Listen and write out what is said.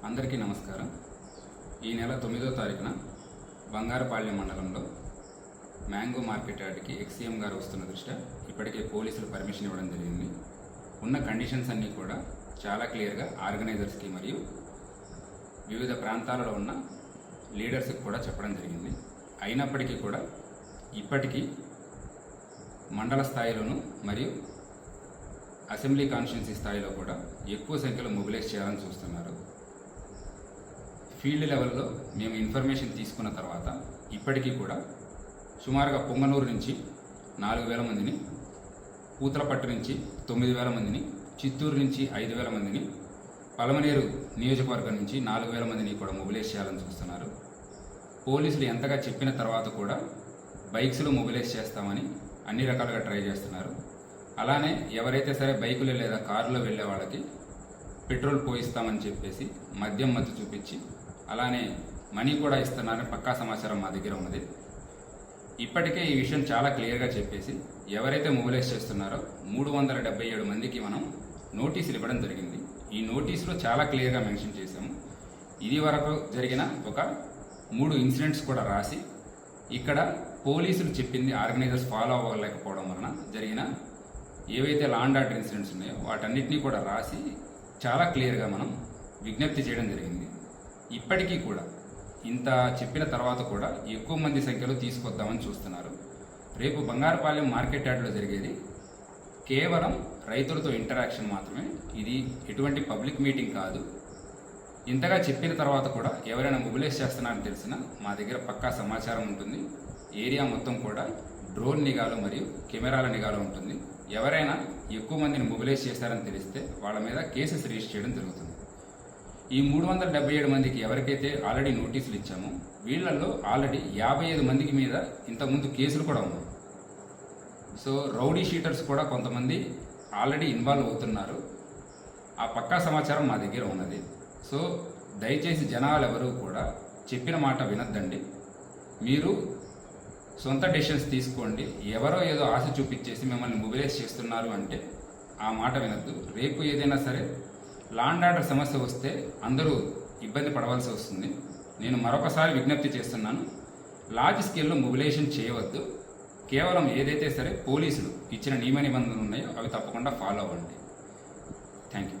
అందరికీ నమస్కారం. ఈ నెల 9వ తారీఖున బంగారపాళ్యం మండలంలో మ్యాంగో మార్కెట్ యార్డ్కి ఎక్సీఎం గారు వస్తున్న దృష్ట్యా ఇప్పటికే పోలీసులు పర్మిషన్ ఇవ్వడం జరిగింది. ఉన్న కండిషన్స్ అన్నీ కూడా చాలా క్లియర్గా ఆర్గనైజర్స్కి మరియు వివిధ ప్రాంతాలలో ఉన్న లీడర్స్కి కూడా చెప్పడం జరిగింది. అయినప్పటికీ కూడా ఇప్పటికీ మండల స్థాయిలోనూ మరియు అసెంబ్లీ కాన్స్టిట్యున్సీ స్థాయిలో కూడా ఎక్కువ సంఖ్యలో మొబిలైజ్ చేయాలని చూస్తున్నారు. ఫీల్డ్ లెవెల్లో మేము ఇన్ఫర్మేషన్ తీసుకున్న తర్వాత ఇప్పటికీ కూడా సుమారుగా పొంగనూరు నుంచి 4,000 మందిని, పూతలపట్టు నుంచి 9,000 మందిని, చిత్తూరు నుంచి 5,000 మందిని, పలమనేరు నియోజకవర్గం నుంచి 4,000 మందిని కూడా మొబిలైజ్ చేయాలని చూస్తున్నారు. పోలీసులు ఎంతగా చెప్పిన తర్వాత కూడా బైక్స్లో మొబిలైజ్ చేస్తామని అన్ని రకాలుగా ట్రై చేస్తున్నారు. అలానే ఎవరైతే సరే బైకులు లేదా కారులో వెళ్ళే వాళ్ళకి పెట్రోల్ పోయిస్తామని చెప్పేసి మద్యం మత్తు చూపించి అలానే మనీ కూడా ఇస్తున్నారని పక్కా సమాచారం మా దగ్గర ఉన్నది. ఇప్పటికే ఈ విషయం చాలా క్లియర్గా చెప్పేసి ఎవరైతే మొబిలైజ్ చేస్తున్నారో 377 మందికి మనం నోటీసులు ఇవ్వడం జరిగింది. ఈ నోటీసులో చాలా క్లియర్గా మెన్షన్ చేశాము. ఇది వరకు జరిగిన ఒక 3 ఇన్సిడెంట్స్ కూడా రాసి ఇక్కడ పోలీసులు చెప్పింది ఆర్గనైజర్స్ ఫాలో అవ్వలేకపోవడం వలన జరిగిన ఏవైతే లా అండ్ ఆర్డర్ ఇన్సిడెంట్స్ ఉన్నాయో వాటన్నిటినీ కూడా రాసి చాలా క్లియర్గా మనం విజ్ఞప్తి చేయడం జరిగింది. ఇప్పటికీ కూడా ఇంత చెప్పిన తర్వాత కూడా ఎక్కువ మంది సంఖ్యలో తీసుకొద్దామని చూస్తున్నారు. రేపు బంగారపాళ్యం మార్కెట్ యార్డ్లో జరిగేది కేవలం రైతులతో ఇంటరాక్షన్ మాత్రమే. ఇది ఎటువంటి పబ్లిక్ మీటింగ్ కాదు. ఇంతగా చెప్పిన తర్వాత కూడా ఎవరైనా మొబిలైజ్ చేస్తున్నారని తెలిసినా మా దగ్గర పక్కా సమాచారం ఉంటుంది. ఏరియా మొత్తం కూడా డ్రోన్ నిఘాలు మరియు కెమెరాల నిఘాలు ఉంటుంది. ఎవరైనా ఎక్కువ మందిని మొబిలైజ్ చేశారని తెలిస్తే వాళ్ళ మీద కేసెస్ రిజిస్టర్ చేయడం జరుగుతుంది. ఈ 377 మందికి ఎవరికైతే ఆల్రెడీ నోటీసులు ఇచ్చామో వీళ్ళల్లో ఆల్రెడీ 55 మందికి మీద ఇంతకుముందు కేసులు కూడా ఉన్నాయి. సో రౌడీ షీటర్స్ కూడా కొంతమంది ఆల్రెడీ ఇన్వాల్వ్ అవుతున్నారు. ఆ పక్కా సమాచారం మా దగ్గర ఉన్నది. సో దయచేసి జనాలు ఎవరు కూడా చెప్పిన మాట వినొద్దండి. మీరు సొంత డెసిషన్స్ తీసుకోండి. ఎవరో ఏదో ఆశ చూపించేసి మిమ్మల్ని మొబిలైజ్ చేస్తున్నారు అంటే ఆ మాట వినొద్దు. రేపు ఏదైనా సరే లా అండ్ ఆర్డర్ సమస్య వస్తే అందరూ ఇబ్బంది పడవలసి వస్తుంది. నేను మరొకసారి విజ్ఞప్తి చేస్తున్నాను, లార్జ్ స్కేల్లో మొబిలైజేషన్ చేయవద్దు. కేవలం ఏదైతే సరే పోలీసులు ఇచ్చిన నియమ నిబంధనలు ఉన్నాయో అవి తప్పకుండా ఫాలో అవ్వండి. Thank you.